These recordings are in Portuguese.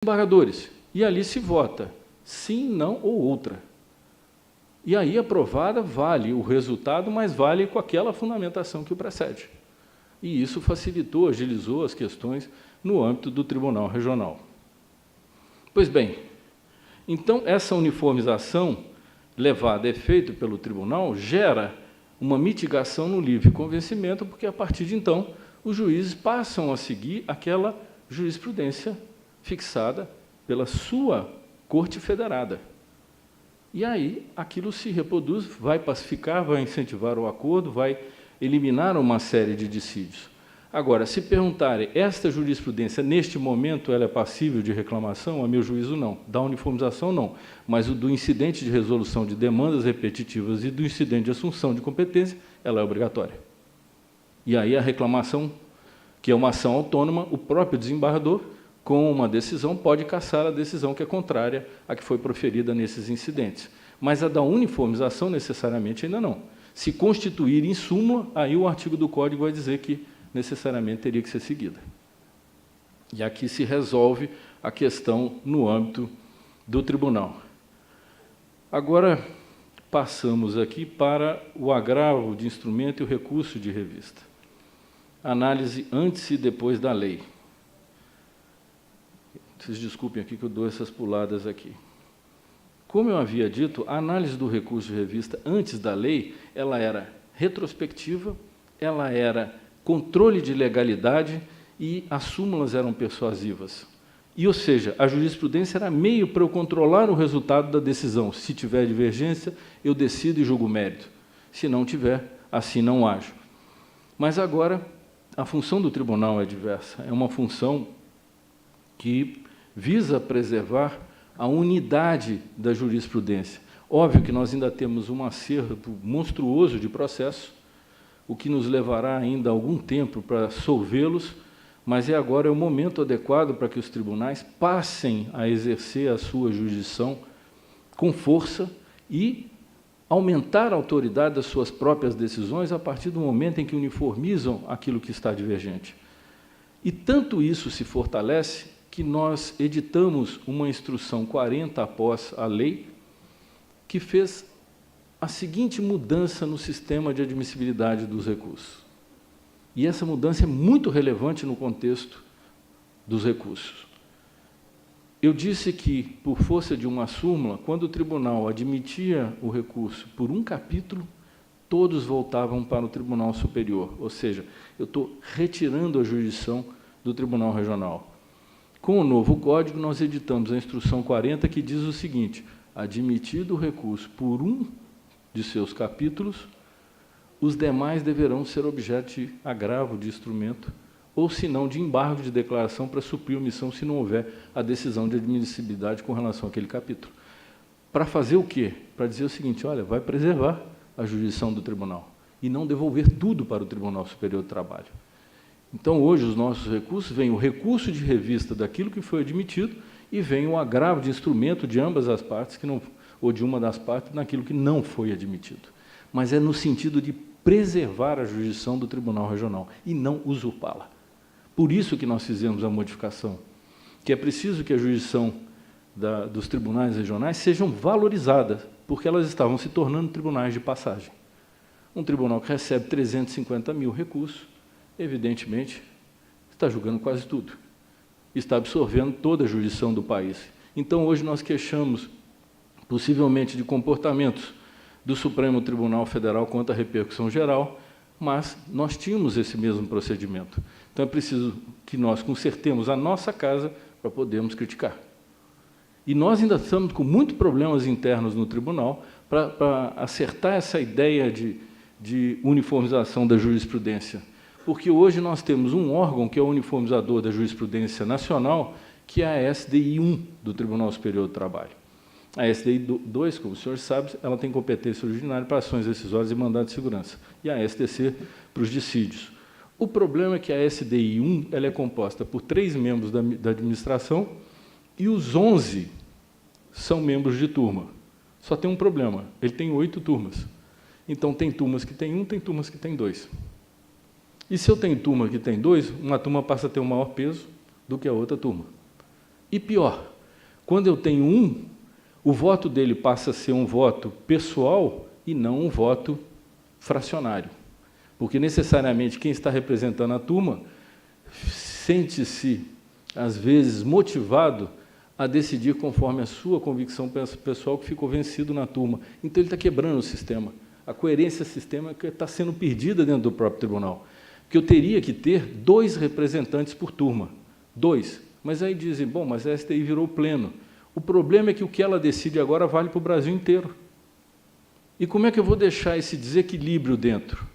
desembargadores, e ali se vota sim, não ou outra. E aí, aprovada, vale o resultado, mas vale com aquela fundamentação que o precede. E isso facilitou, agilizou as questões no âmbito do Tribunal Regional. Pois bem, então, essa uniformização levada a efeito pelo tribunal gera uma mitigação no livre convencimento, porque, a partir de então, os juízes passam a seguir aquela jurisprudência fixada pela sua Corte Federada. E aí, aquilo se reproduz, vai pacificar, vai incentivar o acordo, vai eliminar uma série de dissídios. Agora, se perguntarem, esta jurisprudência, neste momento, ela é passível de reclamação? A meu juízo, não. Da uniformização, não. Mas o do incidente de resolução de demandas repetitivas e do incidente de assunção de competência, ela é obrigatória. E aí a reclamação, que é uma ação autônoma, o próprio desembargador, com uma decisão, pode cassar a decisão que é contrária à que foi proferida nesses incidentes. Mas a da uniformização, necessariamente, ainda não. Se constituir em súmula, aí o artigo do Código vai dizer que necessariamente teria que ser seguida. E aqui se resolve a questão no âmbito do tribunal. Agora, passamos aqui para o agravo de instrumento e o recurso de revista. Análise antes e depois da lei. Vocês desculpem aqui que eu dou essas puladas aqui. Como eu havia dito, a análise do recurso de revista antes da lei, ela era retrospectiva, ela era controle de legalidade e as súmulas eram persuasivas. E, ou seja, a jurisprudência era meio para eu controlar o resultado da decisão. Se tiver divergência, eu decido e julgo o mérito. Se não tiver, assim não ajo. Mas agora, a função do tribunal é diversa. É uma função que visa preservar a unidade da jurisprudência. Óbvio que nós ainda temos um acervo monstruoso de processos, o que nos levará ainda algum tempo para solvê-los, mas agora é o momento adequado para que os tribunais passem a exercer a sua jurisdição com força e aumentar a autoridade das suas próprias decisões a partir do momento em que uniformizam aquilo que está divergente. E tanto isso se fortalece que nós editamos uma instrução 40 após a lei, que fez a seguinte mudança no sistema de admissibilidade dos recursos. E essa mudança é muito relevante no contexto dos recursos. Eu disse que, por força de uma súmula, quando o tribunal admitia o recurso por um capítulo, todos voltavam para o Tribunal Superior, ou seja, eu estou retirando a jurisdição do Tribunal Regional. Com o novo Código, nós editamos a Instrução 40, que diz o seguinte: admitido o recurso por um de seus capítulos, os demais deverão ser objeto de agravo de instrumento, ou, se não, de embargo de declaração para suprir omissão, se não houver a decisão de admissibilidade com relação àquele capítulo. Para fazer o quê? Para dizer o seguinte: olha, vai preservar a jurisdição do tribunal e não devolver tudo para o Tribunal Superior do Trabalho. Então, hoje, os nossos recursos, vem o recurso de revista daquilo que foi admitido e vem o agravo de instrumento de ambas as partes, que não, ou de uma das partes, naquilo que não foi admitido. Mas é no sentido de preservar a jurisdição do Tribunal Regional e não usurpá-la. Por isso que nós fizemos a modificação, que é preciso que a jurisdição dos tribunais regionais sejam valorizadas, porque elas estavam se tornando tribunais de passagem. Um tribunal que recebe 350 mil recursos, evidentemente, está julgando quase tudo. Está absorvendo toda a jurisdição do país. Então, hoje, nós queixamos, possivelmente, de comportamentos do Supremo Tribunal Federal quanto à repercussão geral, mas nós tínhamos esse mesmo procedimento. Então, é preciso que nós consertemos a nossa casa para podermos criticar. E nós ainda estamos com muitos problemas internos no tribunal para acertar essa ideia de uniformização da jurisprudência. Porque hoje nós temos um órgão que é o uniformizador da jurisprudência nacional, que é a SDI 1 do Tribunal Superior do Trabalho. A SDI 2, como o senhor sabe, ela tem competência ordinária para ações decisórias e mandado de segurança, e a STC para os dissídios. O problema é que a SDI 1 ela é composta por 3 membros da administração e os 11 são membros de turma. Só tem um problema, ele tem 8 turmas. Então, tem turmas que tem 1, tem turmas que tem 2. E se eu tenho turma que tem 2, uma turma passa a ter um maior peso do que a outra turma. E pior, quando eu tenho um, o voto dele passa a ser um voto pessoal e não um voto fracionário. Porque, necessariamente, quem está representando a turma sente-se, às vezes, motivado a decidir conforme a sua convicção pessoal que ficou vencido na turma. Então, ele está quebrando o sistema. A coerência sistêmica está sendo perdida dentro do próprio tribunal. Porque eu teria que ter 2 representantes por turma. 2. Mas aí dizem, bom, mas a STI virou pleno. O problema é que o que ela decide agora vale para o Brasil inteiro. E como é que eu vou deixar esse desequilíbrio dentro?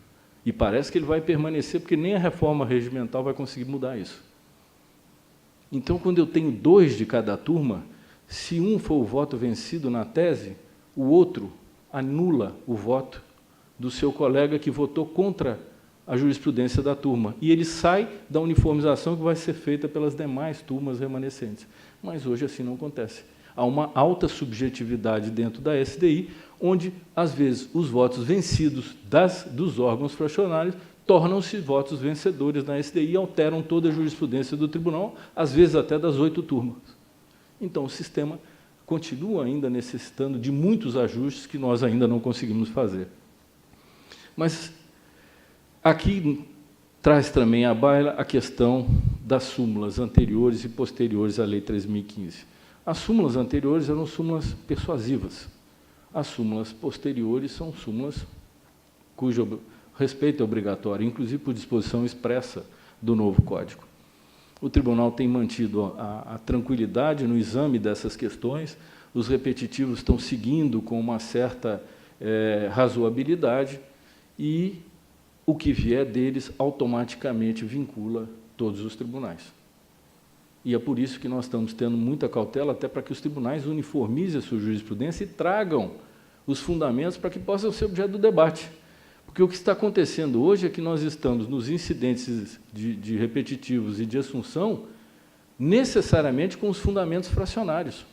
E parece que ele vai permanecer, porque nem a reforma regimental vai conseguir mudar isso. Então, quando eu tenho 2 de cada turma, se um for o voto vencido na tese, o outro anula o voto do seu colega que votou contra a jurisprudência da turma. E ele sai da uniformização que vai ser feita pelas demais turmas remanescentes. Mas hoje assim não acontece. Há uma alta subjetividade dentro da SDI, onde, às vezes, os votos vencidos dos órgãos fracionários tornam-se votos vencedores na SDI e alteram toda a jurisprudência do tribunal, às vezes até das 8 turmas. Então, o sistema continua ainda necessitando de muitos ajustes que nós ainda não conseguimos fazer. Mas aqui traz também à baila a questão das súmulas anteriores e posteriores à Lei 3.015. As súmulas anteriores eram súmulas persuasivas. As súmulas posteriores são súmulas cujo respeito é obrigatório, inclusive por disposição expressa do novo Código. O tribunal tem mantido a tranquilidade no exame dessas questões, os repetitivos estão seguindo com uma certa razoabilidade e o que vier deles automaticamente vincula todos os tribunais. E é por isso que nós estamos tendo muita cautela, até para que os tribunais uniformizem a sua jurisprudência e tragam os fundamentos para que possam ser objeto do debate. Porque o que está acontecendo hoje é que nós estamos nos incidentes de repetitivos e de assunção necessariamente com os fundamentos fracionários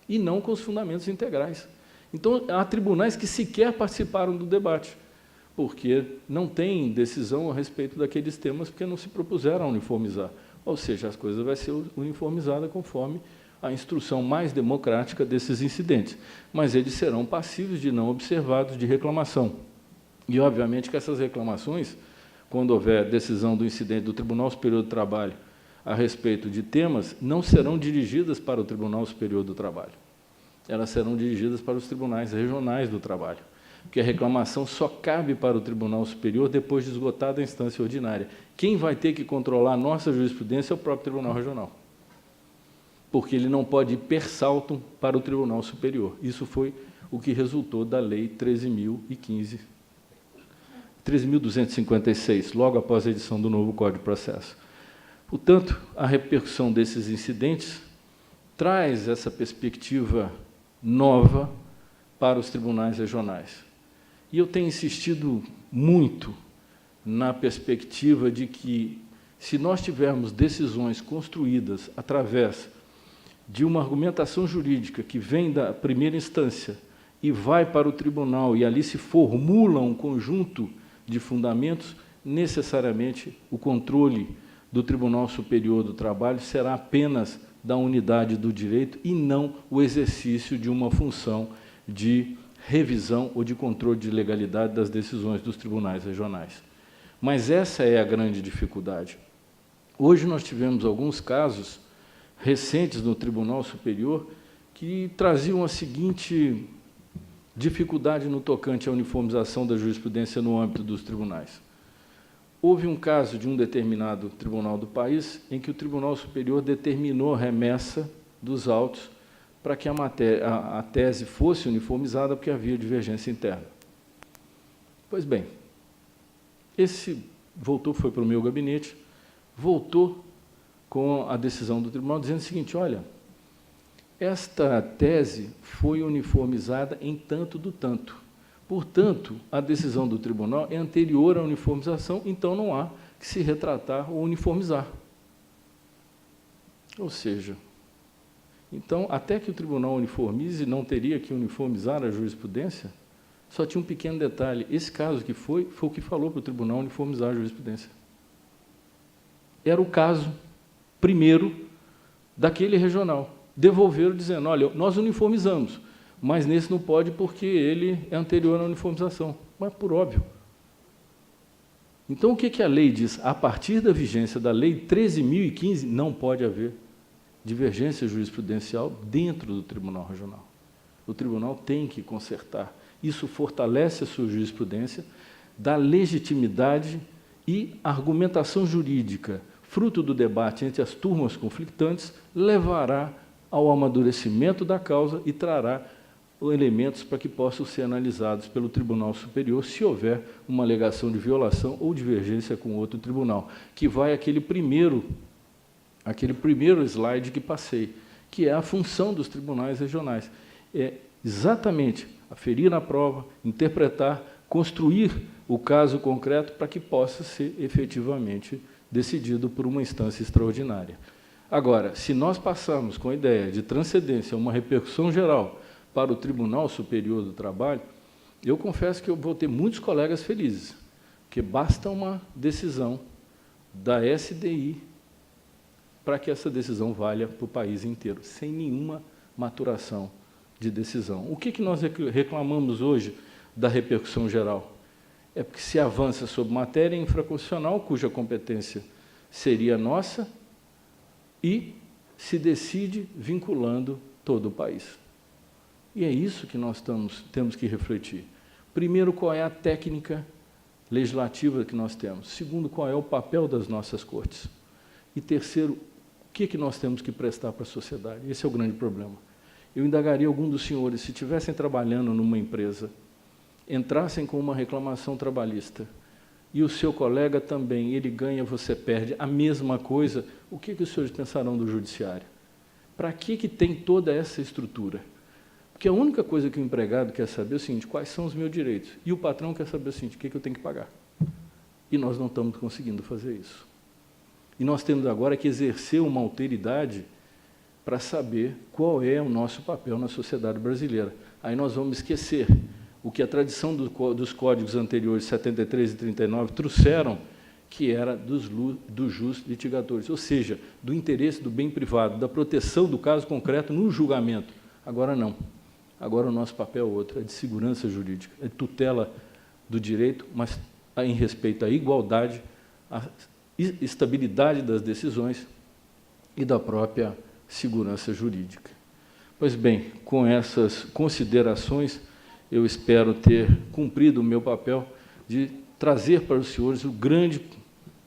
e não com os fundamentos integrais. Então, há tribunais que sequer participaram do debate, porque não têm decisão a respeito daqueles temas, porque não se propuseram a uniformizar. Ou seja, as coisas vão ser uniformizadas conforme a instrução mais democrática desses incidentes. Mas eles serão passíveis de não observados de reclamação. E, obviamente, que essas reclamações, quando houver decisão do incidente do Tribunal Superior do Trabalho a respeito de temas, não serão dirigidas para o Tribunal Superior do Trabalho. Elas serão dirigidas para os tribunais regionais do trabalho, porque a reclamação só cabe para o Tribunal Superior depois de esgotada a instância ordinária. Quem vai ter que controlar a nossa jurisprudência é o próprio Tribunal Regional, porque ele não pode ir per saltum para o Tribunal Superior. Isso foi o que resultou da Lei 13.256, logo após a edição do novo Código de Processo. Portanto, a repercussão desses incidentes traz essa perspectiva nova para os tribunais regionais. E eu tenho insistido muito na perspectiva de que, se nós tivermos decisões construídas através de uma argumentação jurídica que vem da primeira instância e vai para o tribunal, e ali se formula um conjunto de fundamentos, necessariamente o controle do Tribunal Superior do Trabalho será apenas da unidade do direito e não o exercício de uma função de revisão ou de controle de legalidade das decisões dos tribunais regionais. Mas essa é a grande dificuldade. Hoje nós tivemos alguns casos recentes no Tribunal Superior que traziam a seguinte dificuldade no tocante à uniformização da jurisprudência no âmbito dos tribunais. Houve um caso de um determinado tribunal do país em que o Tribunal Superior determinou a remessa dos autos para que a tese fosse uniformizada, porque havia divergência interna. Pois bem, esse foi para o meu gabinete, voltou com a decisão do tribunal, dizendo o seguinte: olha, esta tese foi uniformizada em tanto do tanto. Portanto, a decisão do tribunal é anterior à uniformização, então não há que se retratar ou uniformizar. Ou seja, então, até que o tribunal uniformize, não teria que uniformizar a jurisprudência? Só tinha um pequeno detalhe: esse caso que foi o que falou para o tribunal uniformizar a jurisprudência. Era o caso primeiro daquele regional. devolveram dizendo, olha, nós uniformizamos, mas nesse não pode porque ele é anterior à uniformização. Mas por óbvio. Então, o que a lei diz? A partir da vigência da Lei 13.015, não pode haver divergência jurisprudencial dentro do Tribunal Regional. O tribunal tem que consertar. Isso fortalece a sua jurisprudência, dá legitimidade e argumentação jurídica, fruto do debate entre as turmas conflitantes, levará ao amadurecimento da causa e trará elementos para que possam ser analisados pelo Tribunal Superior, se houver uma alegação de violação ou divergência com outro tribunal, que vai aquele primeiro slide que passei, que é a função dos tribunais regionais. É exatamente aferir na prova, interpretar, construir o caso concreto para que possa ser efetivamente decidido por uma instância extraordinária. Agora, se nós passarmos com a ideia de transcendência, uma repercussão geral para o Tribunal Superior do Trabalho, eu confesso que eu vou ter muitos colegas felizes, porque basta uma decisão da SDI para que essa decisão valha para o país inteiro, sem nenhuma maturação de decisão. O que nós reclamamos hoje da repercussão geral? É porque se avança sobre matéria infraconstitucional, cuja competência seria nossa, e se decide vinculando todo o país. E é isso que nós temos que refletir. Primeiro, qual é a técnica legislativa que nós temos? Segundo, qual é o papel das nossas cortes? E terceiro, o que nós temos que prestar para a sociedade? Esse é o grande problema. Eu indagaria algum dos senhores, se estivessem trabalhando numa empresa, entrassem com uma reclamação trabalhista, e o seu colega também, ele ganha, você perde, a mesma coisa, o que os senhores pensarão do judiciário? Para que tem toda essa estrutura? Porque a única coisa que o empregado quer saber é o seguinte, quais são os meus direitos? E o patrão quer saber o seguinte, o que eu tenho que pagar? E nós não estamos conseguindo fazer isso. E nós temos agora que exercer uma alteridade para saber qual é o nosso papel na sociedade brasileira. Aí nós vamos esquecer o que a tradição dos códigos anteriores, 73 e 39, trouxeram, que era dos jus litigatores, ou seja, do interesse do bem privado, da proteção do caso concreto no julgamento. Agora não. Agora o nosso papel é outro, é de segurança jurídica, é de tutela do direito, mas em respeito à igualdade, à estabilidade das decisões e da própria segurança jurídica. Pois bem, com essas considerações, eu espero ter cumprido o meu papel de trazer para os senhores o grande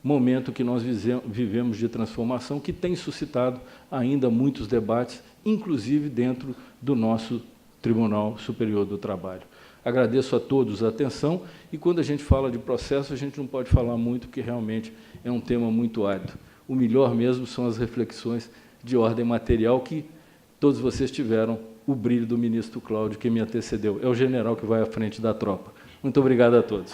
momento que nós vivemos de transformação, que tem suscitado ainda muitos debates, inclusive dentro do nosso Tribunal Superior do Trabalho. Agradeço a todos a atenção, e quando a gente fala de processo, a gente não pode falar muito, porque realmente é um tema muito árido. O melhor mesmo são as reflexões de ordem material que todos vocês tiveram o brilho do ministro Cláudio, que me antecedeu. É o general que vai à frente da tropa. Muito obrigado a todos.